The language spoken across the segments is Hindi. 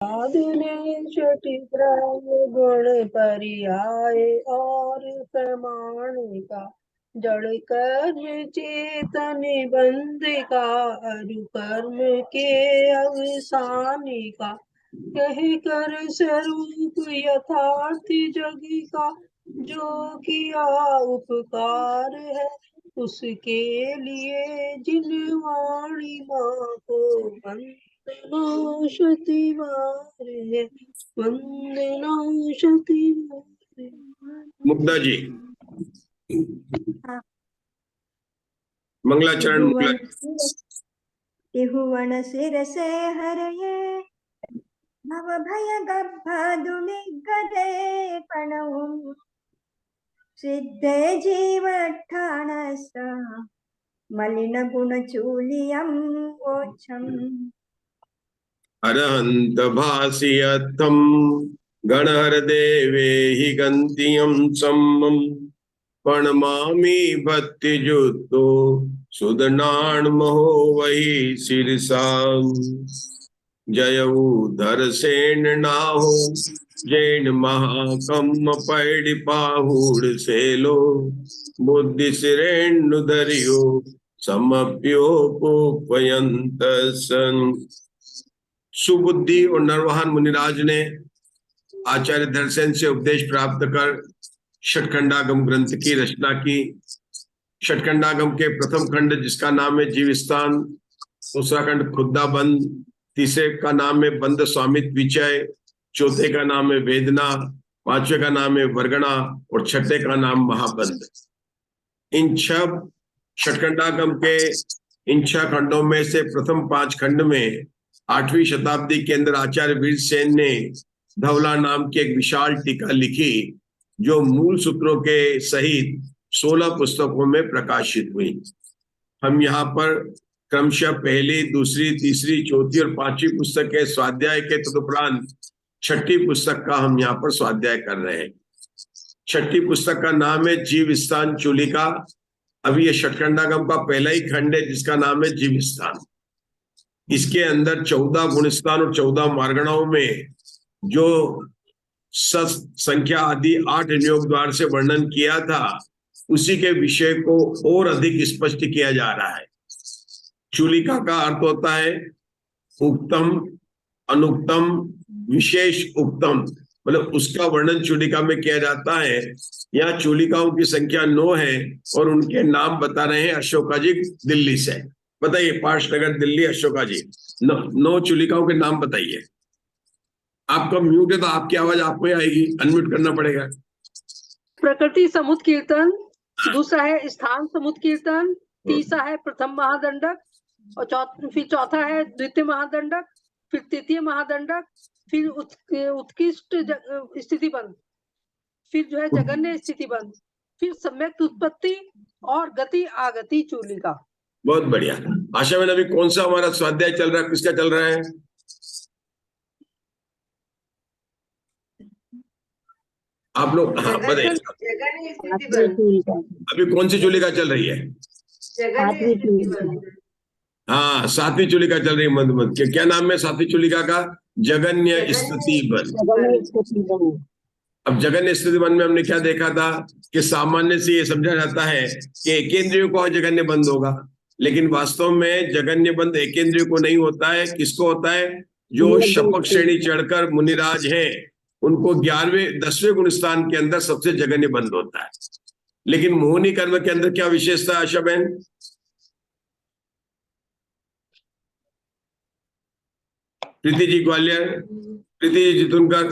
दिने छठी प्राय गुण पर्याय और प्रमाण का जड़ कर्म चेतन बंध का अरु कर्म के अवसान का कह कर स्वरूप यथार्थ जग का जो किया उपकार है उसके लिए जिन वाणी माँ को वंदना शतिवार है वंदना शतिवार। मुग्धा जी, मंगलाचरण मुगला। त्रिभुवन शिरसे हरये भव भय गभधुनि गदे प्रणवम् सिद्धे जीवठाणस मलिन गुण चूलियं वोच्छम् अरहंत भासियत्थम गणहर देवे हि गंतियम सम्मम प्रणमामि भक्ति जुतो सुदनान महो वही शिरसाम जय उधर सेन नाहो जैन महाकम पैड़ पाहुड़ सेलो बुद्धि सिरेण्यु धरियो समप्यो पोपयंत सन। सुबुद्धि और नरवाहन मुनिराज ने आचार्य धरसेन से उपदेश प्राप्त कर षटखंडागम ग्रंथ की रचना की। षटखंडागम के प्रथम खंड जिसका नाम है जीवस्थान, दूसरा खंड खुद्दाबंद, तीसरे का नाम है बंद स्वामित्व विचय, चौथे का नाम है वेदना, पांचवे का नाम है वर्गणा और छठे का नाम महाबंद। इन छह षटखंडागम के इन छह खंडों में से प्रथम 5 खंड में 8वीं शताब्दी के अंदर आचार्य वीरसेन ने धवला नाम की एक विशाल टीका लिखी जो मूल सूत्रों के सहित 16 पुस्तकों में प्रकाशित हुई। हम यहाँ पर क्रमशः पहली, दूसरी, तीसरी, चौथी और 5वीं पुस्तक के स्वाध्याय के तदुपरांत 6ठी पुस्तक का हम यहाँ पर स्वाध्याय कर रहे हैं। 6ठी पुस्तक का नाम है जीवस्थान चूलिका। अभी ये षटखंडागम का पहला ही खंड है जिसका नाम है जीवस्थान। इसके अंदर 14 गुणस्थान और 14 मार्गणाओं में जो संख्या आदि 8 नियोग द्वार से वर्णन किया था उसी के विषय को और अधिक स्पष्ट किया जा रहा है। चूलिका का अर्थ होता है उक्तम, अनुक्तम, विशेष उक्तम, मतलब उसका वर्णन चूलिका में किया जाता है। यहाँ चूलिकाओं की संख्या 9 है और उनके नाम बता रहे हैं अशोका जी दिल्ली से। बताइए, पार्शनगर दिल्ली, अशोका जी 9 चूलिकाओं के नाम बताइए। आपका म्यूट है तो आपकी आवाज आपको ही आएगी, अनम्यूट करना पड़ेगा। प्रकृति समुद कीर्तन, दूसरा है स्थान समुद कीर्तन, तीसरा है प्रथम महादंडक और फिर चौथा है द्वितीय महादंडक, फिर तृतीय महादंडक, फिर उत्कृष्ट स्थितिबंध, फिर जो है जगन्य स्थितिबंध, फिर सम्यक उत्पत्ति और गति आगति चूलिका। बहुत बढ़िया। आशा में अभी कौन सा हमारा स्वाध्याय चल रहा है, किसका चल रहा है? आप लोग हाँ बताइए, अभी कौन सी चूलिका चल रही है? हाँ, 7वीं चूलिका चल रही है। मधुमत क्या नाम है 7वीं चूलिका का? जगन्य स्थिति बंध। अब जगन्य स्थिति बंध में हमने क्या देखा था कि सामान्य से ये समझा जाता है कि एकेंद्रियों को जगन्य बंध होगा, लेकिन वास्तव में जगन्य बंध एकेंद्रिय को नहीं होता है। किसको होता है? जो शपक श्रेणी चढ़कर मुनिराज हैं उनको 11वें 10वें गुणस्थान के अंदर सबसे जगन्य बंध होता है। लेकिन मोहनी कर्म के अंदर क्या विशेषता है आशा बहन? प्रीति जी ग्वालियर, प्रीति जी जितुनकर,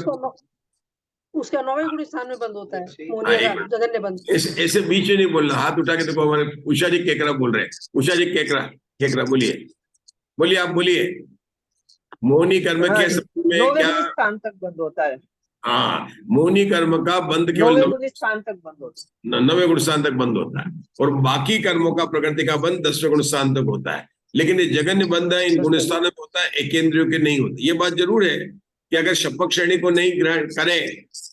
उसका 9वें गुणस्थान में बंद होता है जगन्य बंध। ऐसे बीच में नहीं बोलना, हाथ उठा के देखो। हमारे उषा जी केकरा बोल रहे हैं। उषा जी केकरा बोलिए, बोलिए, आप बोलिए। मोहनी कर्म के में क्या स्थान तक बंद होता है? हाँ, मोहनी कर्म का बंद केवल 9वें गुणस्थान तक बंद होता है। 9वें गुणस्थान तक बंद होता है और बाकी कर्मों का प्रकृति का बंद 10वें गुणस्थान तक होता है। लेकिन ये जगन्य बंध है इन गुणस्थानों में होता है, एकेंद्रियों के नहीं होते। ये बात जरूर है कि अगर शपक श्रेणी को नहीं ग्रहण करे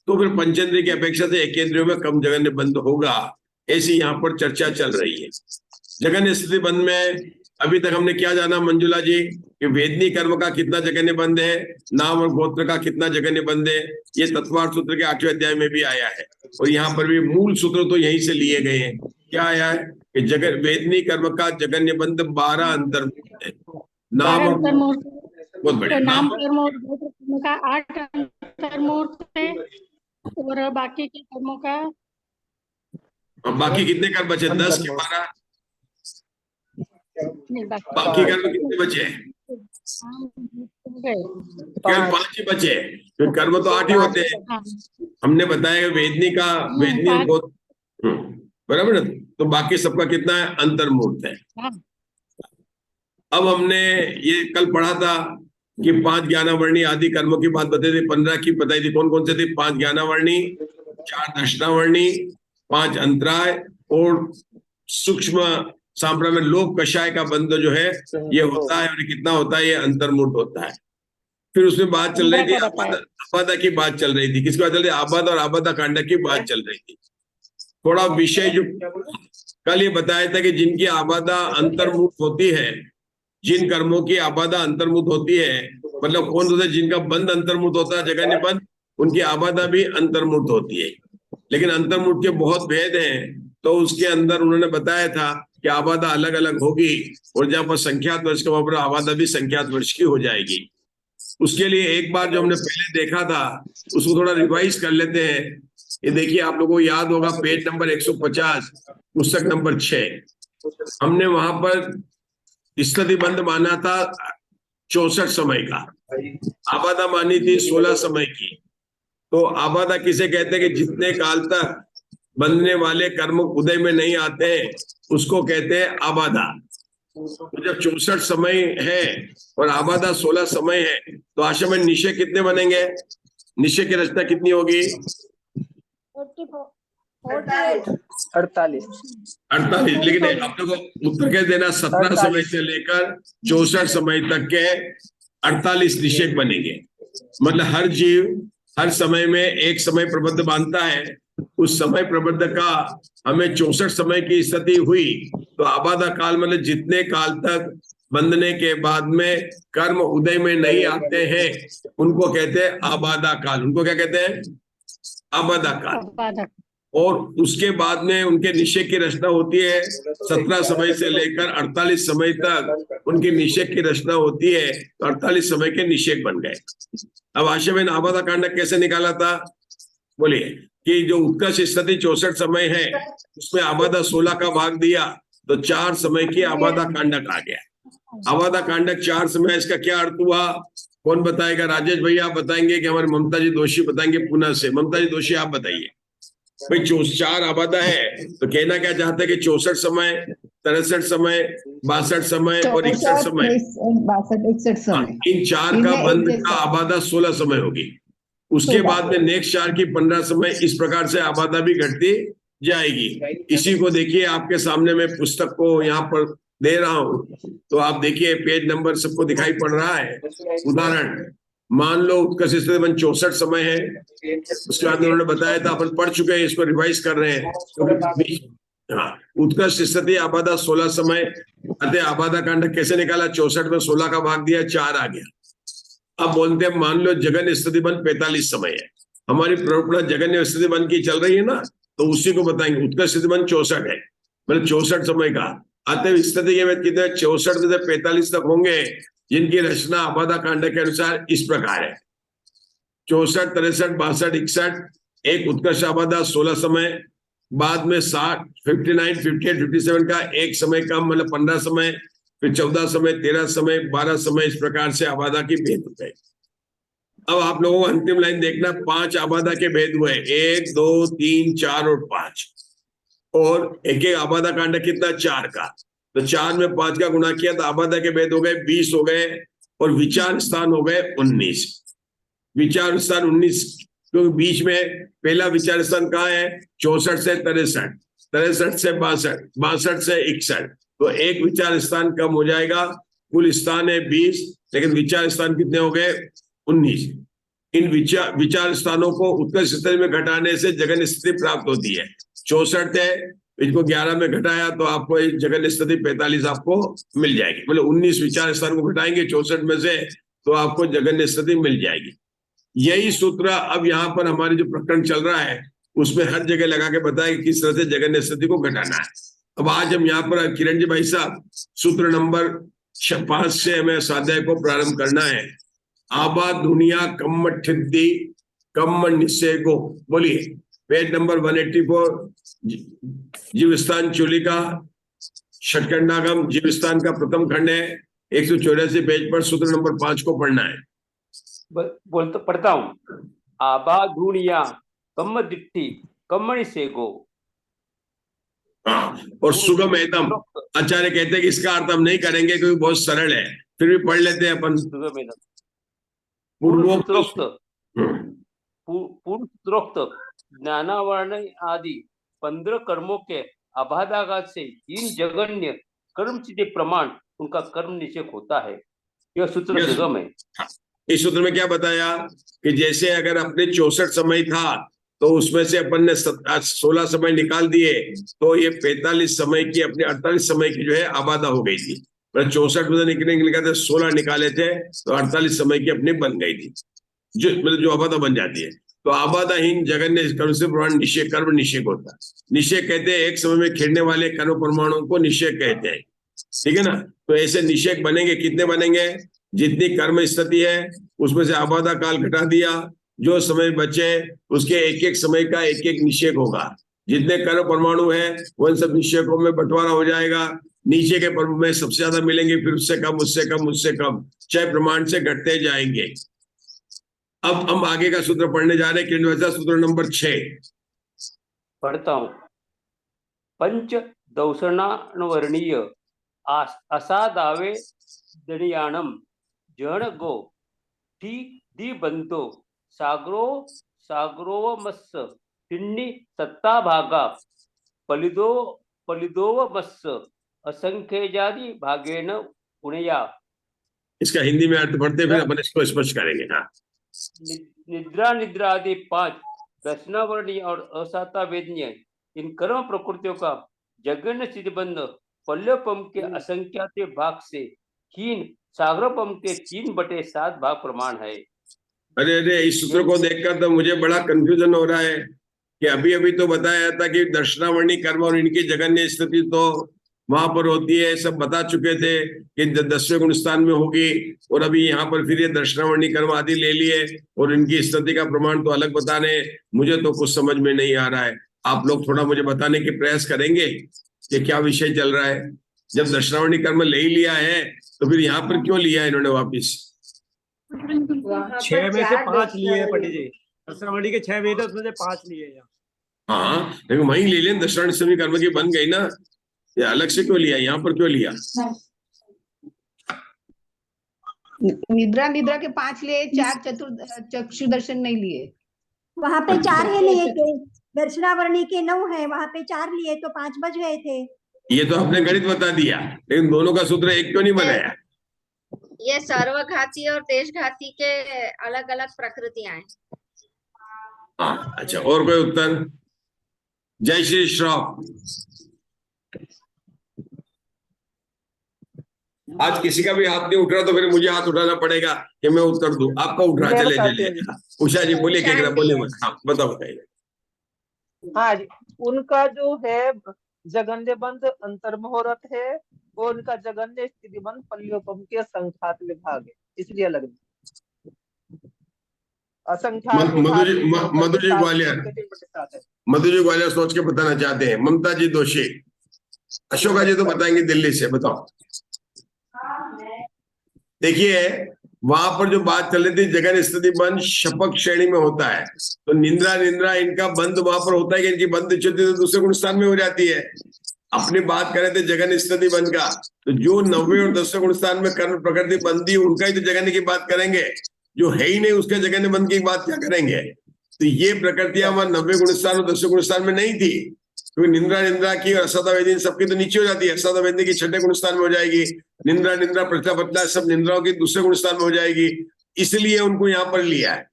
तो फिर पंचेंद्रिय की अपेक्षा से एकेंद्रियों में कम जगन्य बंध होगा, ऐसी यहाँ पर चर्चा चल रही है। जगन्य स्थिति बंध में अभी तक हमने क्या जाना मंजुला जी कि वेदनी कर्म का कितना जगह निबंध है, नाम और गोत्र का कितना जगह निबंध है, ये तत्वार्थ सूत्र के 8वें अध्याय में भी आया है। और यहाँ पर भी मूल सूत्र तो यहीं से लिए गए हैं। क्या आया है कि जगह वेदनी कर्म का जगह निबंध 12 अंतर्मुहूर्त है। नाम और बहुत बढ़िया। नाम कर्म और गोत्र कर्म का 8 अंतर्मुहूर्त है और बाकी के कर्मों का अब बाकी कितने कर्म बचे? 10 के 12 नहीं, बाकी कर्म कितने बचे? केवल 5 ही बचे। तो कर्म तो 8 ही होते हैं। हाँ, हमने बताया वेदनी का वेदनी और गोत्र बराबर ना, तो बाकी सबका कितना है? अंतर्मुहूर्त है। हाँ। अब हमने ये कल पढ़ा था कि 5 ज्ञानावर्णी आदि कर्मों की बात बताई थी, 15 की बताई थी। कौन कौन से थे? 5 ज्ञानावर्णी, 4 दर्शनावर्णी, 5 अंतराय और सूक्ष्म सांप्रा में लोक कषाय का बंध जो है ये होता है। और कितना होता है? ये अंतर्मुहूर्त होता है। फिर उसमें बात चल रही थी आबादा की बात चल रही थी। किसकी बात चल रही थी? आबादा और आबादा कांड की बात चल रही थी। थोड़ा विषय जो कल ये बताया था कि जिनकी आबादा अंतर्मुहूर्त होती है, जिन कर्मों की आबादा अंतर्मुहूर्त होती है, मतलब कौन होता है? जिनका बंध अंतर्मुहूर्त होता है, जगह निबंध, उनकी आबादा भी अंतर्मुहूर्त होती है। लेकिन अंतर्मुहूर्त के बहुत भेद हैं। तो उसके अंदर उन्होंने बताया था कि आबादा अलग अलग होगी और जहां पर संख्यात वर्ष का वहां पर आबादा भी संख्यात वर्ष की हो जाएगी। उसके लिए एक बार जो हमने पहले देखा था उसको थोड़ा रिवाइज कर लेते हैं। ये देखिए, आप लोगों को याद होगा पेज नंबर 150 पुस्तक नंबर 6, हमने वहां पर स्थिति बंद माना था 64 समय का, आबादा मानी थी 16 समय की। तो आबादा किसे कहते हैं? कि जितने काल तक बनने वाले कर्म उदय में नहीं आते हैं उसको कहते हैं आबादा। तो जब 64 समय है और आबादा 16 समय है तो आशा में निश्चय कितने बनेंगे? निश्चय की रचना कितनी होगी? 48। 48। लेकिन आप लोगों को उत्तर क्या देना? 17 समय से लेकर 64 समय तक के 48 निषेक बनेंगे। मतलब हर जीव हर समय में एक समय प्रबंध बांधता है। उस समय प्रबंध का हमें 64 समय की स्थिति हुई तो आबादा काल मतलब जितने काल तक बंधने के बाद में कर्म उदय में नहीं आते हैं उनको कहते हैं आबादा काल। उनको क्या कहते हैं? आबादा काल। और उसके बाद में उनके निषेक की रचना होती है। 17 समय से लेकर 48 समय तक उनकी निषेक की रचना होती है। तो 48 समय के निषेक बन गए। अब आशा में आबादा कांड कैसे निकाला था? बोलिए कि जो उत्कर्ष स्थिति 64 समय है उसमें आबादा 16 का भाग दिया तो 4 समय की आबादा कांडक आ गया। आबादा कांडक 4 समय, इसका क्या अर्थ हुआ? कौन बताएगा? राजेश भैया आप बताएंगे कि हमारे ममता जी दोषी बताएंगे पुणे से। ममता जी दोषी आप बताइए भाई। 4 आबादा है तो कहना क्या चाहते हैं कि 64 समय, 63 समय, 62 समय और 61 समय, 62-61 समय, इन 4 का बंध का आबादा 16 समय होगी। उसके बाद में नेक्स्ट 4 की 15 समय, इस प्रकार से आबादा भी घटती जाएगी। इसी को देखिए, आपके सामने मैं पुस्तक को यहाँ पर दे रहा हूं तो आप देखिए पेज नंबर सबको दिखाई पड़ रहा है। उदाहरण मान लो उत्कर्ष स्थिति बंध 64 समय है। उसके बाद उन्होंने बताया था, अपन पढ़ चुके हैं, इसको रिवाइज कर रहे हैं। हाँ, उत्कर्ष स्थिति आबादा 16 समय। अतः आबादा कांड कैसे निकाला? 64 में 16 का भाग दिया, 4 आ गया। अब बोलते हैं मान लो जगन स्थिति बंध 45 समय है। हमारी प्रवृत्ति जगन स्थिति बंध की चल रही है ना, तो उसी को बताएंगे। उत्कर्ष स्थिति बंध 64 है, मतलब 64 समय का। अतः स्थिति के में कितने? 64 से 45 तक होंगे, जिनकी रचना आबादा कांड के अनुसार इस प्रकार है। 64, 63, 62, 61, एक उत्कर्ष आबादा 16 समय, बाद में 60, 59, 58, 57 का एक समय कम मतलब 15 समय, फिर 14 समय, 13 समय, 12 समय, इस प्रकार से आबादा की भेद हो गए। अब आप लोगों को अंतिम लाइन देखना, 5 आबादा के भेद हुए, 1, 2, 3, 4 और 5। और एक एक आबादा कांड कितना? 4 का। तो 4 में 5 का गुणा किया तो आबादा के भेद हो गए 20 हो गए और विचार स्थान हो गए 19। विचार स्थान 19 क्योंकि बीच में पहला विचार स्थान कहाँ है? 64 से 63, 63 से 62, 62 से 61। तो एक विचार स्थान कम हो जाएगा। कुल स्थान है 20, लेकिन विचार स्थान कितने हो गए? 19। इन विचार स्थानों को उत्कर्ष स्थिति में घटाने से जगन स्थिति प्राप्त होती है। 64 है इसको 11 में घटाया तो आपको एक जगन स्थिति 45 आपको मिल जाएगी। मतलब 19 विचार स्थान को घटाएंगे 64 में से तो आपको जगन स्थिति मिल जाएगी। यही सूत्र अब यहाँ पर हमारे जो प्रकरण चल रहा है उसमें हर जगह लगा के बताया कि किस तरह से जगन स्थिति को घटाना है। अब आज हम यहाँ पर किरण जी भाई साहब सूत्र नंबर 5 से हमें स्वाध्याय को प्रारंभ करना है। आबा दुनिया कम्म ठिद्दी कम्म निषेगो, बोलिए पेज नंबर 184 जीवस्थान चूलिका षटखंडागम जीवस्थान का प्रथम खंड है, 184 पेज पर सूत्र नंबर 5 को पढ़ना है। बोलता पढ़ता हूँ। आबा दुनिया कम्म दिट्ठी कम्मणि सेगो। हाँ, और सुगम एकदम आचार्य कहते हैं कि इसका अर्थ हम नहीं करेंगे क्योंकि बहुत सरल है, फिर भी पढ़ लेते हैं अपन। पूर्वोक्त ज्ञानावरण आदि 15 कर्मों के अबाधाघात से 3 जघन्य कर्म सिद्धि प्रमाण उनका कर्म निषेध होता है। यह सूत्र सुगम है। इस सूत्र में क्या बताया कि जैसे अगर अपने 64 समय था तो उसमें से अपन ने 16 समय निकाल दिए तो ये 45 समय की अपने 48 समय की जो है आबादा हो गई थी। 64 में निकलने के लिए 16 निकाले थे तो 48 समय की अपनी बन गई थी, जो मतलब जो आबादा बन जाती है। तो आबादाहीन जगन्य कर्म से प्रमाण निषेध कर्म निषेध होता है। निषेध कहते हैं एक समय में खेलने वाले कर्म परमाणुओं को निषेध कहते हैं, ठीक है ना। तो ऐसे निषेध बनेंगे, कितने बनेंगे? जितनी कर्म स्थिति है उसमें से आबादा काल घटा दिया, जो समय बचे उसके एक एक समय का एक एक निषेध होगा। जितने कर्म परमाणु है उन सब निषेधों में बंटवारा हो जाएगा। नीचे के पर्व में सबसे ज्यादा मिलेंगे, फिर उससे कम उससे कम उससे कम, 6 प्रमाण से घटते जाएंगे। अब हम आगे का सूत्र पढ़ने जा रहे हैं, सूत्र नंबर 6 पढ़ता हूँ। पंच दौषणावर्णीय असादावे दणियाणम जण गो ठी दी बंतो सागरोवमस्स तिन्नी सत्ता भागा पलिदोवमस्स असंख्यजादि भागेन उणया। इसका हिंदी में अर्थ पढ़ते फिर अपन इसको स्पष्ट करेंगे। हाँ, निद्रा निद्रा आदि 5 दर्शनावर्णीय और असाता वेदनीय इन कर्म प्रकृतियों का जगन्य सिद्धबंध पल्लवपम के असंख्यात भाग से हीन सागरपम के 3/7 भाग प्रमाण है। अरे अरे, इस सूत्र को देखकर तो मुझे बड़ा कंफ्यूजन हो रहा है कि अभी अभी तो बताया था कि दर्शनावर्णी कर्म और इनकी जगन्य स्थिति तो वहां पर होती है, सब बता चुके थे कि 10वें गुण स्थान में होगी, और अभी यहाँ पर फिर ये दर्शनावर्णी कर्म आदि ले लिए और इनकी स्थिति का प्रमाण तो अलग बता रहे हैं। मुझे तो कुछ समझ में नहीं आ रहा है, आप लोग थोड़ा मुझे बताने के प्रयास करेंगे कि क्या विषय चल रहा है। जब दर्शनावर्णी कर्म ले ही लिया है तो फिर यहाँ पर क्यों लिया है इन्होंने वापिस? 6 में से 5 लिए हैं पंडित जी। दर्शनावर्णी के 6 वेद है, उसमें से 5 लिए हैं। हाँ, लेकिन वहीं ले लें, दर्शनावर्णी सभी कर्म की बन गई ना, ये अलग से क्यों लिया, यहाँ पर क्यों लिया? निद्रा निद्रा के 5 लिए, 4 चक्षु दर्शन नहीं लिए। वहां पे 4 ही लिए थे, दर्शनावर्णी के 9 है, वहां पे 4 लिए तो 5 बच गए थे। ये तो आपने गणित बता दिया, लेकिन दोनों का सूत्र एक क्यों नहीं बनाया? ये सर्वघाती और देशघाती के अलग अलग प्रकृतियां हैं। हाँ, अच्छा, और कोई उत्तर? जय श्री श्रॉफ। आज किसी का भी हाथ नहीं उठ रहा तो फिर मुझे हाथ उठाना पड़ेगा कि मैं उत्तर दूं। आपका उठ रहा, चले चलिए। उषा जी बोलिए, क्या बोलिए, हाँ बताओ बताइए। हाँ जी, उनका जो है जगन्य बंध अंतर्मुहूर्त है और उनका जगन्य स्थिति बंध पल्लियोपम के असंख्यात विभाग है, इसलिए अलग असंख्यात। मधु जी ग्वालियर सोच के बताना चाहते हैं। ममता जी दोषी। अशोका जी तो बताएंगे दिल्ली से, बताओ। देखिए, वहां पर जो बात चल रही थी जगन स्थिति बंध शपक श्रेणी में होता है, तो निंद्रा निंद्रा इनका बंध वहां पर होता है कि इनकी बंध च्युति तो दूसरे गुण स्थान में हो जाती है। अपनी बात करें तो जगन स्थिति बंध का, तो जो 9वें और 10वें गुण स्थान में कर्म प्रकृति बंधी उनका ही तो जगन्य की बात करेंगे, जो है ही नहीं उसके जगन्य बंध की बात क्या करेंगे? तो ये प्रकृतियां वहां 90 गुण स्थान और 10वें गुण स्थान में नहीं थी, क्योंकि निंद्रा निंद्रा की और असदा वेदी सबकी तो नीचे हो जाती है। असदा वेदी की 6ठे गुण स्थान में हो जाएगी, निंद्रा निंद्रा प्रतिष्ठा पतला सब निंद्राओं की दूसरे गुण स्थान में हो जाएगी, इसलिए उनको यहाँ पर लिया है।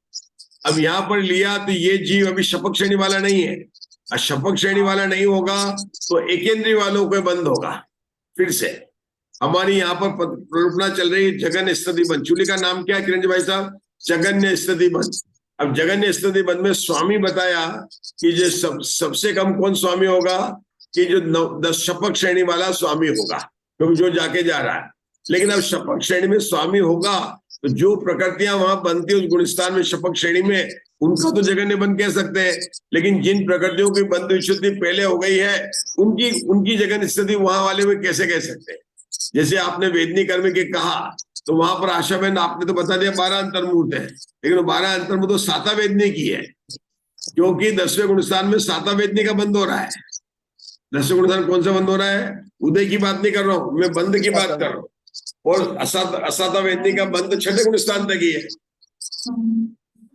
अब यहाँ पर लिया तो ये जीव अभी शपक श्रेणी वाला नहीं है, और शपक श्रेणी वाला नहीं होगा तो एकेंद्रीय वालों को बंद होगा। फिर से हमारी यहाँ पर प्रकल्पना चल रही है जगन्य स्थिति बंद। चूल्हे का नाम क्या है किरण भाई साहब? जगन्य स्थिति बंद। अब जगन्य स्थिति बंद में स्वामी बताया कि जो सबसे कम कौन स्वामी होगा कि जो 10 शपक श्रेणी वाला स्वामी होगा, क्योंकि जो जाके जा रहा है। लेकिन अब शपक श्रेणी में स्वामी होगा तो जो प्रकृतियां वहां बनती है उस गुणस्थान में शपक श्रेणी में, उनको तो जगन्य बंद कह सकते हैं। लेकिन जिन प्रकृतियों की बंध विशुद्धि पहले हो गई है उनकी जगन्य स्थिति वहां वाले में कैसे कह सकते हैं? जैसे आपने वेदनी कर्म के कहा तो वहां पर आशा बहन आपने तो बता दिया 12 अंतर्मूर्त है, लेकिन 12 अंतर्मूर्त तो साता वेदनी की है, क्योंकि 10वें गुणस्थान में साता वेदनी का बंद हो रहा है। 10वें गुणस्थान कौन सा बंद हो रहा है? उदय की बात नहीं कर रहा हूं मैं, बंद की बात कर रहा हूँ। और असाता वेदनी का बंद 6ठे गुणस्थान तक ही है।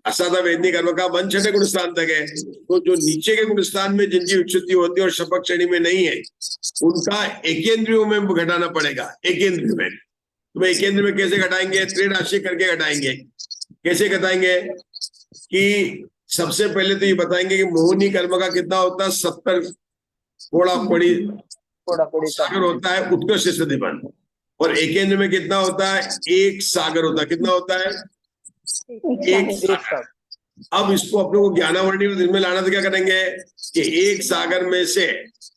असाता वेदनी कर्म का बंद 6ठे गुणस्थान तक है। तो जो नीचे के गुणस्थान में जिनकी विच्युति होती है और शपक श्रेणी में नहीं है, उनका एकेंद्रियों में घटाना पड़ेगा। एकेंद्र में तो एकेंद्र में कैसे घटाएंगे? त्रिराशि करके घटाएंगे। कैसे घटाएंगे कि सबसे पहले तो ये बताएंगे कि मोहिनी कर्म का कितना होता है? 70 कोड़ा कोड़ी सागर होता है उत्कृष्ट स्थिति बंद। और एकेंद्र में कितना होता है? 1 सागर होता है। कितना होता है? 1 सागर। अब इसको अपने को ज्ञानावर्णी में दिल में लाना तो क्या करेंगे कि 1 सागर में से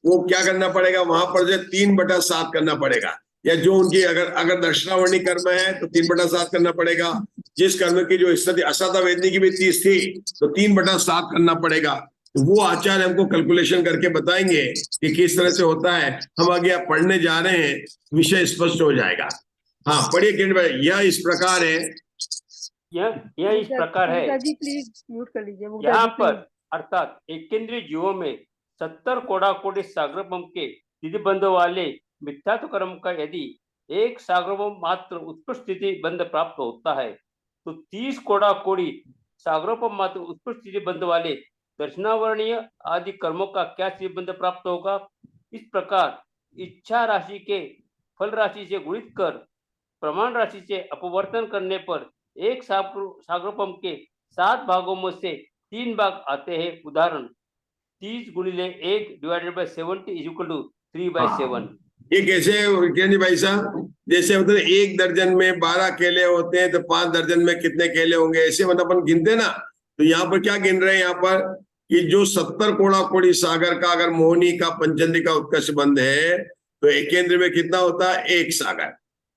वो क्या करना पड़ेगा? वहां पर जो 3/7 करना पड़ेगा, या जो उनकी अगर दक्षिणावर्णी कर्म है तो 3/7 करना पड़ेगा। जिस कर्म की जो स्थिति असाता वेदनी की भी 30 थी तो 3/7 करना पड़ेगा। तो वो आचार्य हमको कैलकुलेशन करके बताएंगे कि किस तरह से होता है। हम आगे पढ़ने जा रहे हैं, विषय स्पष्ट हो जाएगा। हाँ पढ़िए किरण भाई। यह इस प्रकार है, यह इस प्रकार है। प्लीज म्यूट कर लीजिए। यहाँ पर अर्थात एकेंद्रीय जीवों में 70 कोड़ा सागरपम के स्थिति बंध वाले मिथ्यात्व कर्म का यदि 1 सागरपम मात्र उत्कृष्ट स्थिति बंध प्राप्त होता है तो 30 कोड़ी सागरोपम मात्र उत्कृष्ट स्थिति बंध वाले दर्शनावर्णीय आदि कर्मों का क्या स्थिति बंध प्राप्त होगा? इस प्रकार इच्छा राशि के फल राशि से गुणित कर प्रमाण राशि से अपवर्तन करने पर 1 सागरोपम के 7 भागों में से 3 भाग आते हैं। उदाहरण 30 गुणिले 1 divided by 70 is equal to 3/7। ये कैसे किरण भाई साहब? जैसे मतलब 1 दर्जन में 12 केले होते हैं तो 5 दर्जन में कितने केले होंगे, ऐसे मतलब अपन गिनते ना। तो यहाँ पर क्या गिन रहे हैं? यहाँ पर कि जो 70 कोड़ी सागर का अगर मोहिनी का पंचंदी का उत्कर्ष बंध है तो एकेंद्र में कितना होता है? 1 सागर।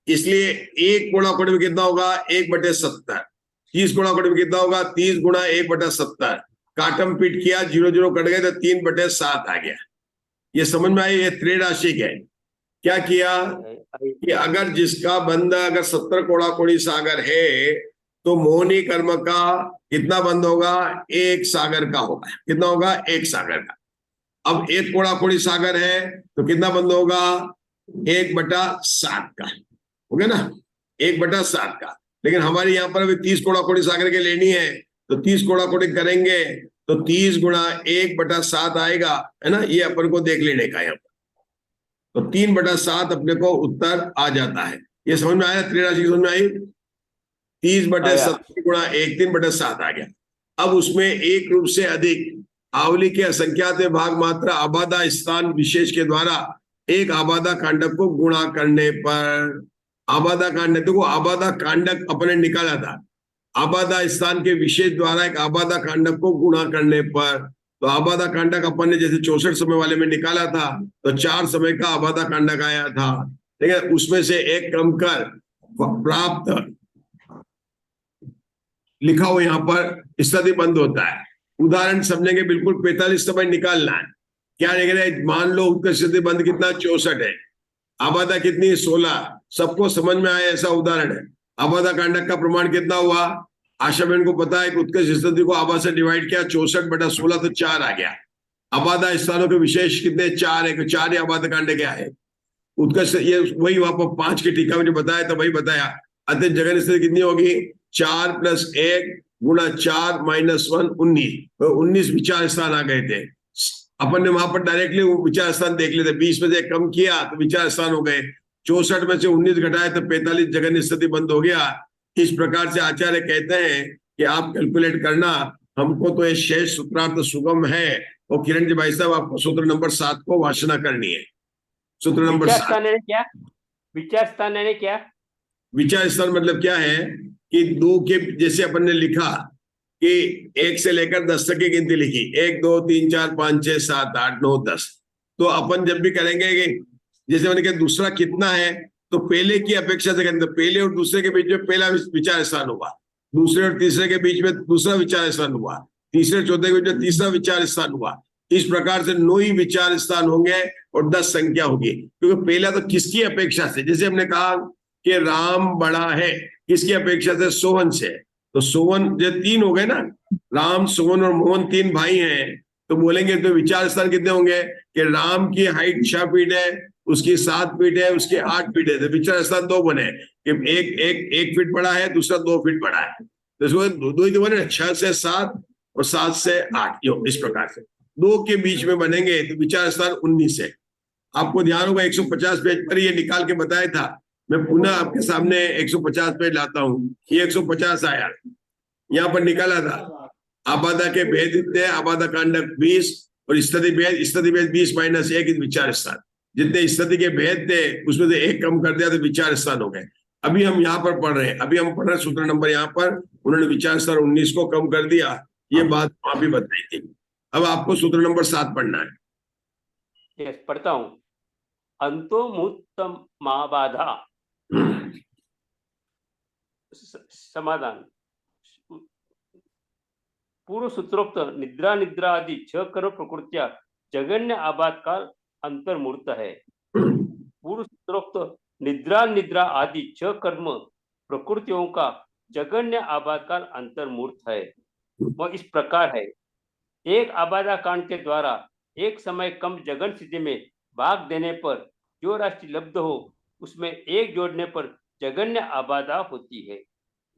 इसलिए 1 कोड़ी में कितना होगा? 1/70। 30 कोड़ी में कितना होगा? 30 गुणा 1/70। काटम पीट किया, 0 कट गए तो 3/7 आ गया। ये समझ में आई? ये त्रिराशि है। क्या किया कि अगर जिसका बंध अगर 70 कोड़ी सागर है तो मोहिनी कर्म का कितना बंध होगा? 1 सागर का होगा। कितना होगा? 1 सागर का। अब 1 कोड़ी सागर है तो कितना बंध होगा? 1/7 का हो गया ना, 1/7 का। लेकिन हमारे यहाँ पर अभी 30 कोड़ी सागर के लेनी है तो 30 कोड़ी करेंगे तो 30 गुणा 1/7 आएगा, है ना। ये अपन को देख लेने का यहाँ पर। तो 3/7 अपने को उत्तर आ जाता है। ये समझ में आया? त्रिराशि समझ में आई? 30/70 गुणा 1 3/7 आ गया। अब उसमें एक रूप से अधिक आवली के असंख्यात भाग मात्रा आबादा स्थान विशेष के द्वारा एक आबादा कांडक को गुणा करने पर, आबादा कांडक, देखो आबादा कांडक अपने निकाला था, आबादा स्थान के विशेष द्वारा एक आबादा कांडक को गुणा करने पर, तो आबादा कांडक अपन ने जैसे 64 समय वाले में निकाला था तो 4 समय का आबादा कांडक आया था। ठीक है, उसमें से एक कम कर प्राप्त लिखा हो यहाँ पर स्थिति बंद होता है। उदाहरण समझेंगे बिल्कुल 45 समय निकालना है। क्या लिख रहे हैं? मान लो उसका स्थिति बंद कितना 64 है, आबादा कितनी 16। सबको समझ में आया ऐसा उदाहरण है। आबादा कांडक का प्रमाण कितना हुआ? आशा बहन को पता है कि उत्कर्ष स्थिति को आबा से डिवाइड किया, 64/16 तो 4 आ गया। आबादा स्थानों के विशेष कितने? 4 है, 4 ही आबादा कांड क्या है। उत्कर्ष ये वही वहां पर 5 की टीका में जो बताया था वही बताया। अतः जगह स्थिति कितनी होगी? 4 + 1 गुणा 4 - 1 19। 19 विचार स्थान आ गए थे। अपन ने वहां पर डायरेक्टली विचार स्थान देख लेते, 20 में से कम किया तो विचार स्थान हो गए। 64 में से 19 घटाए तो 45 जगह स्थिति बंद हो गया। इस प्रकार से आचार्य कहते हैं कि आप कैलकुलेट करना, हमको तो ये शेष सूत्रार्थ सुगम है, और किरण जी भाई साहब आपको सूत्र नंबर 7 को वासना करनी है। सूत्र नंबर विचार 7। स्थान यानी क्या? विचार स्थान यानी क्या? विचार स्थान मतलब क्या है कि 2 के, जैसे अपन ने लिखा कि 1 से लेकर 10 तक की गिनती लिखी, 1 2 3 4 5 6 7 8 9 10। तो अपन जब भी करेंगे कि जैसे मैंने कहा दूसरा कितना है, तो पहले की अपेक्षा से करेंगे, तो पहले और दूसरे के बीच में पहला विचार स्थान हुआ, दूसरे और तीसरे के बीच में दूसरा विचार स्थान हुआ, तीसरे चौथे के बीच में तीसरा विचार स्थान हुआ। इस प्रकार से 9 ही विचार स्थान होंगे और 10 संख्या होगी। क्योंकि पहला तो किसकी अपेक्षा से, जैसे हमने कहा कि राम बड़ा है, किसकी अपेक्षा से? सोहन से। तो सोहन जो 3 हो गए ना, राम सोहन और मोहन 3 भाई हैं, तो बोलेंगे तो विचार स्थान कितने होंगे कि राम की हाइट 6 फीट है, उसकी 7 फीट है, उसके 8 फीट है, तो विचार स्थान 2 बने कि एक फीट बड़ा है, दूसरा 2 फीट बड़ा है, तो इसमें 2 ही तो बने, 6 से 7 और 7 से 8, यो इस प्रकार से 2 के बीच में बनेंगे, तो विचार स्थान 19 है। आपको ध्यान होगा 150 पेज पर ये निकाल के बताया था, मैं पुनः आपके सामने 150 पेज लाता हूँ। ये 150 आया, यहाँ पर निकाला था आबादा के भेद इतने, आबादा कांडक 20 और स्थिति भेद 20 - 1 विचार स्थान। जितने स्थिति के भेद थे उसमें से 1 कम कर दिया तो विचार स्थान हो गए। अभी हम यहाँ पर पढ़ रहे हैं, अभी हम पढ़ रहे हैं सूत्र नंबर, यहाँ पर उन्होंने विचार स्थान 19 को कम कर दिया, ये बात वहां भी बताई थी। अब आपको सूत्र नंबर 7 पढ़ना है। यस, पढ़ता हूं। अंतोमुत्तम महाबाधा समाधान। पूर्व सूत्रोक्त निद्रा निद्रा आदि 6 कर्म प्रकृत्या जगन्य आबाद काल अंतर्मूर्त है। पूर्व सूत्रोक्त निद्रा निद्रा आदि 6 कर्म प्रकृतियों का जगन्य आबाद काल अंतर्मूर्त है। वह इस प्रकार है। एक आबादा कांड के द्वारा एक समय कम जगन स्थिति में भाग देने पर जो राशि लब्ध हो उसमें 1 जोड़ने पर जगन्य आबादा होती है।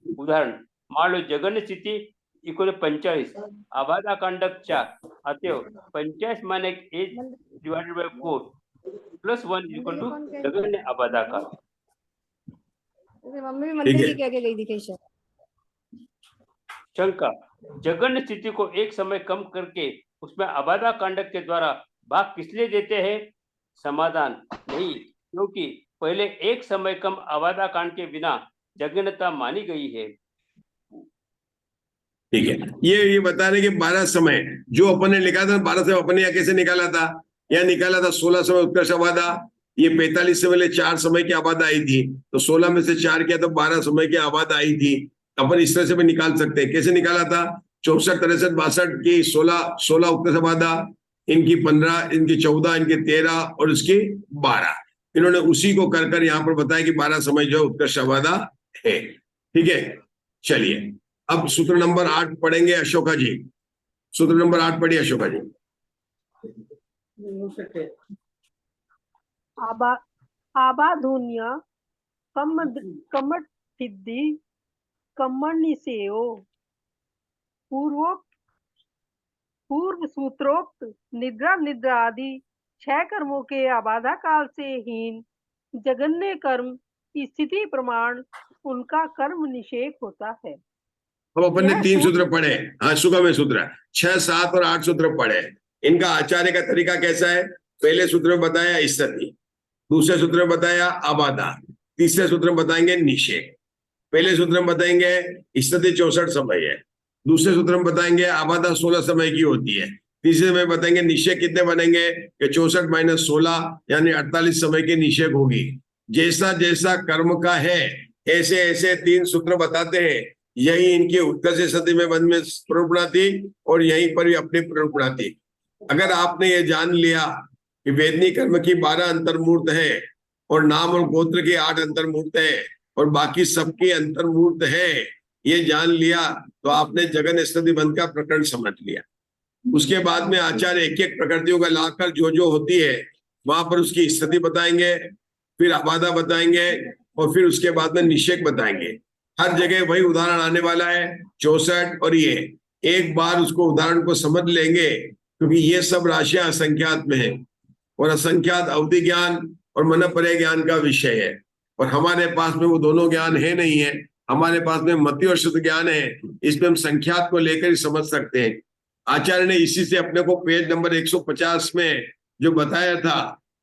उदाहरण, मान लो जगन्य स्थिति इक्वल 45, आबादा कांडक 4, अतएव 45 - 8 / 4 + 1 = जगन्य आबादा काल। मम्मी मंदिर की क्या क्या गई थी शंका, जगन्य स्थिति को एक समय कम करके उसमें आबादा कांडक के द्वारा भाग किस लिए देते हैं? समाधान, नहीं, क्योंकि पहले एक समय कम आबादा कांड के बिना जगन्यता मानी गई है। ठीक है, ये बता रहे कि 12 समय जो अपन ने लिखा था, 12 समय अपन ने यहाँ कैसे निकाला था? यहाँ निकाला था 16 समय उत्कर्ष आबादा, ये 45 से पहले 4 समय की आबादा आई थी, तो 16 में से 4 किया तो 12 समय की आबादा आई थी। अपन इस तरह से भी निकाल सकते हैं। कैसे निकाला था? 64 63 62 की 16 उत्कर्ष आबादा, इनकी 15, इनकी 14, इनकी 13 और इसकी 12। इन्होंने उसी को कर यहाँ पर बताया कि 12 समय जो उत्कर्ष आबादा है। ठीक है, चलिए अब सूत्र नंबर 8 पढ़ेंगे अशोका जी। सूत्र नंबर 8 पढ़िए अशोका जी। आबाधुन्य कमठिद्धि कमनिसेयो पूर्व सूत्रोक्त निद्रा निद्रा आदि 6 कर्मों के आबादा काल से हीन जगन्य कर्म की स्थिति प्रमाण उनका कर्म निषेध होता है। अब अपन ने 3 सूत्र पढ़े, हाँ सुगम सूत्र 6 7 और 8 सूत्र पढ़े। इनका आचार्य का तरीका कैसा है? पहले सूत्र में बताया स्थिति, दूसरे सूत्र में बताया आबादा, तीसरे सूत्र में बताएंगे निषेध। पहले सूत्र में बताएंगे स्थिति 64 समय है, दूसरे सूत्र में बताएंगे आबादा 16 समय की होती है, तीसरे में बताएंगे निषेध कितने बनेंगे कि 64 - 16 यानी 48 समय की निषेध होगी। जैसा जैसा कर्म का है ऐसे ऐसे 3 सूत्र बताते हैं। यही इनकी उत्कर्ष स्थिति में बंद में प्ररूपणा थी और यहीं पर भी अपनी प्ररूपणा थी। अगर आपने ये जान लिया कि वेदनी कर्म की 12 अंतर्मूर्त है और नाम और गोत्र की 8 अंतर्मूर्त है और बाकी सबकी अंतर्मूर्त है, ये जान लिया तो आपने जगन स्थिति बंद का प्रकरण समझ लिया। उसके बाद में आचार्य एक एक प्रकृतियों का लाकर जो होती है वहां पर उसकी स्थिति बताएंगे, फिर आबादा बताएंगे और फिर उसके बाद में निषेध बताएंगे। हर जगह वही उदाहरण आने वाला है 64 और ये एक बार उसको उदाहरण को समझ लेंगे, क्योंकि ये सब राशियां असंख्यात में है और असंख्यात अवधि ज्ञान और मनपरे ज्ञान का विषय है और हमारे पास में वो दोनों ज्ञान है नहीं है। हमारे पास में मति और शुद्ध ज्ञान है, इसमें हम संख्यात को लेकर ही समझ सकते हैं। आचार्य ने इसी से अपने को पेज नंबर 150 में जो बताया था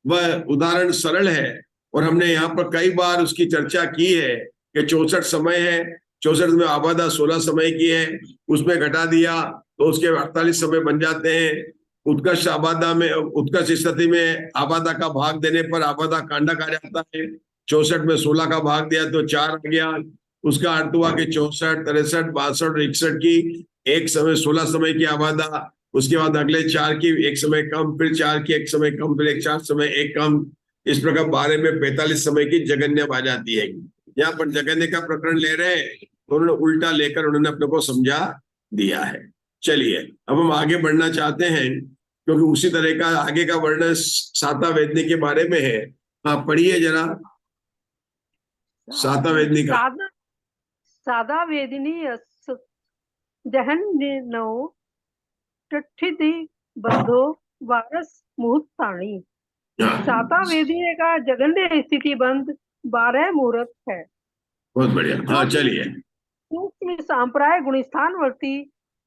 वह उदाहरण सरल है और हमने यहाँ पर कई बार उसकी चर्चा की है कि 64 समय है, 64 में आबादा 16 समय की है, उसमें घटा दिया तो उसके 48 समय बन जाते हैं। उत्कर्ष आबादा में, उत्कर्ष स्थिति में आबादा का भाग देने पर आबादा कांडक आ जाता है। 64 में 16 का भाग दिया तो 4 आ गया। उसका अर्थ हुआ कि 64, 63, 62 और 61 की एक समय 16 समय की आबादा, उसके बाद अगले 4 की एक समय कम, फिर 4 की एक समय कम, फिर एक 4 समय एक कम, इस प्रकार 12 में 45 समय की जगन्य आ जाती है। यहाँ पर जगन्य का प्रकरण ले रहे हैं, उन्होंने उल्टा लेकर उन्होंने अपने को समझा दिया है। चलिए अब हम आगे बढ़ना चाहते हैं क्योंकि उसी तरह का आगे का वर्णन साता वेदनी के बारे में है। हाँ पढ़िए जरा साता वेदनी का। सादा वेदिनी जहन्नो टठिति बंधो वारस मुहूर्ताणी। साता वेदिनी का जगन्य स्थिति बंध 12 मुहूर्त है। बहुत बढ़िया। हाँ चलिए। सूक्ष्म सांप्राय गुणस्थानवर्ती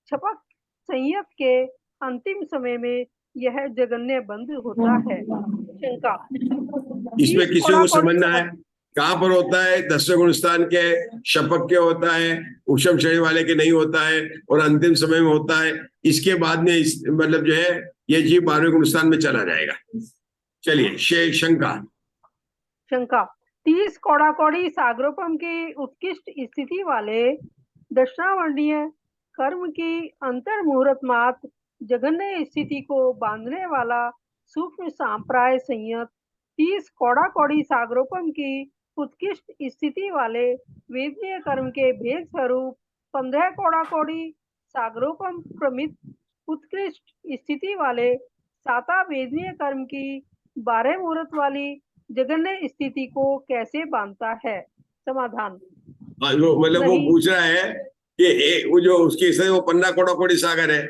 छपक संयत के अंतिम समय में यह जगन्य बंध होता है। शंका, इसमें किसी को समझना है कहाँ पर होता है? 10वें गुणस्थान के शपक के होता है, उपशम श्रेणी वाले के नहीं होता है और अंतिम समय में होता है। इसके बाद में मतलब जो है ये जीव 12वें गुणस्थान में चला जाएगा। चलिए शंका 30 कौड़ा कौड़ी सागरोपम की उत्कृष्ट स्थिति वाले दक्षिणावर्णीय कर्म की अंतर मुहूर्त मात्र जगन्य स्थिति को बांधने वाला सूक्ष्म सांप्राय संयत 30 कौड़ा कौड़ी सागरोपम की उत्कृष्ट स्थिति वाले वेदनीय कर्म के भेद स्वरूप 15 कौड़ा कौड़ी सागरोपम प्रमित उत्कृष्ट स्थिति वाले साता वेदनीय कर्म की 12 मुहूर्त वाली जगन्य स्थिति को कैसे बांधता है? समाधान, मतलब वो पूछ रहा है कि वो जो उसकी स्थिति वो 15 कौड़ा कौड़ी सागर है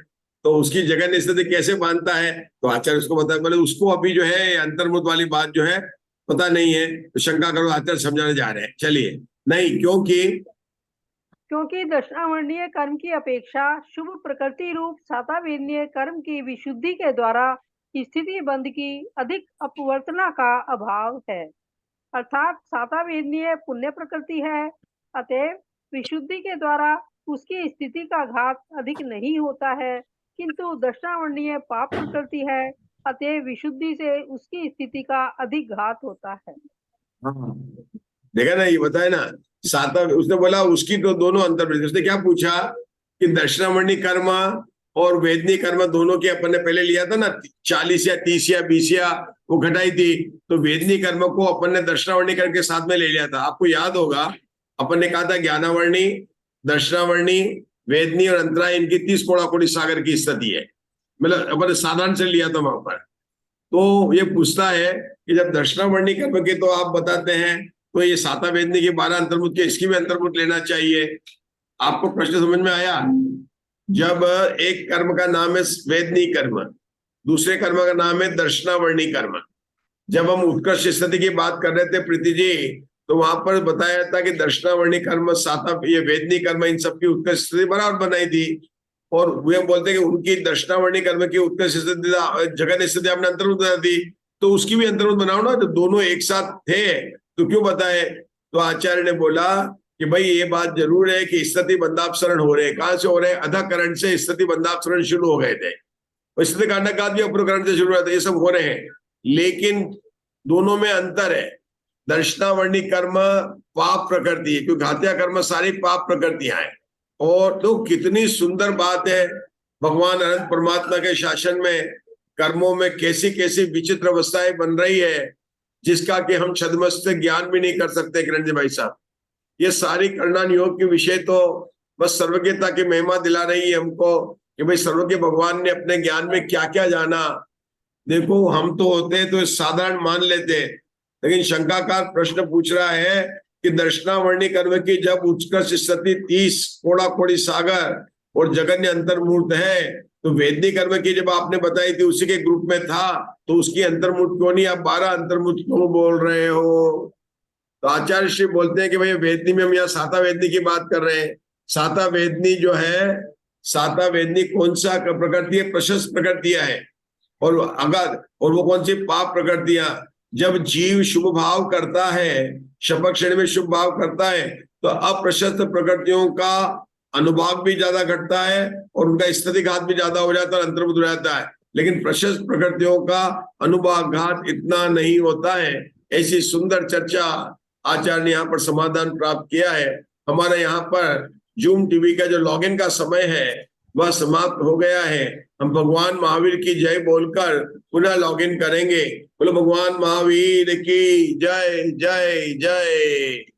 तो उसकी जगन्य स्थिति कैसे बांधता है? तो आचार्य उसको बता, बोले उसको अभी जो है अंतर्मुख वाली बात जो है पता नहीं है, तो शंका करो, आचार्य समझाने जा रहे हैं। चलिए नहीं, क्योंकि दक्षिणावर्णीय कर्म की अपेक्षा शुभ प्रकृति रूप साता वेदनीय कर्म की विशुद्धि के द्वारा स्थिति बंध की अधिक अपवर्तना का अभाव है। अर्थात साता वेदनीय पुण्य प्रकृति है, अतएव विशुद्धि के द्वारा उसकी स्थिति का घात अधिक नहीं होता है, किंतु दक्षिणावर्णीय पाप प्रकृति है, अतएव विशुद्धि से उसकी स्थिति का अधिक घात होता है। हाँ देखा ना, ये बताया ना साता, उसने बोला उसकी तो दोनों अंतर। उसने क्या पूछा कि दक्षिणावर्णी कर्म और वेदनी कर्म दोनों की अपन ने पहले लिया था ना, 40 या 30 या 20 या वो घटाई थी, तो वेदनी कर्म को अपन ने दक्षिणावर्णी कर्म के साथ में ले लिया था। आपको याद होगा अपन ने कहा था ज्ञानावर्णी, दक्षिणावर्णी, वेदनी और अंतराय इनकी 30 कौड़ा कौड़ी सागर की स्थिति है, मतलब अपन साधारण से लिया था वहां पर। तो ये पूछता है कि जब दक्षिणावर्णी कर्म के तो आप बताते हैं तो ये साता वेदनी के 12 अंतर्मुख के इसकी भी अंतर्मुख लेना चाहिए। आपको प्रश्न समझ में आया? जब एक कर्म का नाम है वेदनी कर्म, दूसरे कर्म का नाम है दक्षिणावर्णी कर्म, जब हम उत्कर्ष स्थिति की बात कर रहे थे प्रीति जी, तो वहां पर बताया था कि दक्षिणावर्णी कर्म, साता, ये वेदनी कर्म, इन सबकी उत्कर्ष स्थिति बराबर बनाई थी। और वे बोलते हैं कि उनकी दक्षिणावर्णी कर्म की उत्कर्ष स्थिति जगन्य स्थिति आपने अंतर्मुख बना दी, तो उसकी भी अंतर्मुख बनाओ ना, तो दोनों एक साथ थे तो क्यों बताए? तो आचार्य ने बोला कि भाई ये बात जरूर है कि स्थिति बंधापसरण हो रहे हैं। कहां से हो रहे हैं? अधकरण से स्थिति बंधापसरण शुरू हो गए थे, स्थिति कांडकाद भी अप्रकरण से शुरू हुआ था, ये सब हो रहे हैं, लेकिन दोनों में अंतर है। दक्षिणावर्णी कर्म पाप प्रकृति है, क्योंकि घातिया कर्म सारी पाप प्रकृतियां हैं। और तो कितनी सुंदर बात है, भगवान अनंत परमात्मा के शासन में कर्मों में कैसी कैसी विचित्र अवस्थाएं बन रही है, जिसका कि हम छद्मस्त ज्ञान भी नहीं कर सकते। किरण जी भाई साहब, ये सारी करणान योग के विषय तो बस सर्वज्ञता की महिमा दिला रही है हमको कि भाई सर्वज्ञ भगवान ने अपने ज्ञान में क्या क्या जाना। देखो हम तो होते तो साधारण मान लेते, लेकिन शंकाकार प्रश्न पूछ रहा है कि दक्षिणावर्णी कर्म की जब उत्कर्ष स्थिति 30 कौड़ा कौड़ी सागर और जगन्य अंतर्मूर्त है, तो वेदनी कर्म की जब आपने बताई थी उसी के ग्रुप में था, तो उसकी अंतर्मूर्त क्यों नहीं? आप 12 अंतर्मूर्त क्यों बोल रहे हो? तो आचार्य श्री बोलते हैं कि भाई वेदनी में हम यहाँ साता वेदनी की बात कर रहे हैं। साता वेदनी जो है साता वेदनी कौन सा प्रकृति है? प्रशस्त प्रकृतियां है। और वो कौन सी? पाप प्रकृतियां। जब जीव शुभ भाव करता है, शपथ क्षण में शुभ भाव करता है, तो अप्रशस्त प्रकृतियों का अनुभाग भी ज्यादा घटता है और उनका स्थिति घात भी ज्यादा हो जाता है, अंतर्मुख हो जाता है। लेकिन प्रशस्त प्रकृतियों का अनुभाग घात इतना नहीं होता है। ऐसी सुंदर चर्चा आचार्य ने यहाँ पर समाधान प्राप्त किया है। हमारे यहाँ पर जूम टीवी का जो लॉगिन का समय है वह समाप्त हो गया है। हम भगवान महावीर की जय बोलकर पुनः लॉगिन करेंगे। बोलो भगवान महावीर की जय जय जय।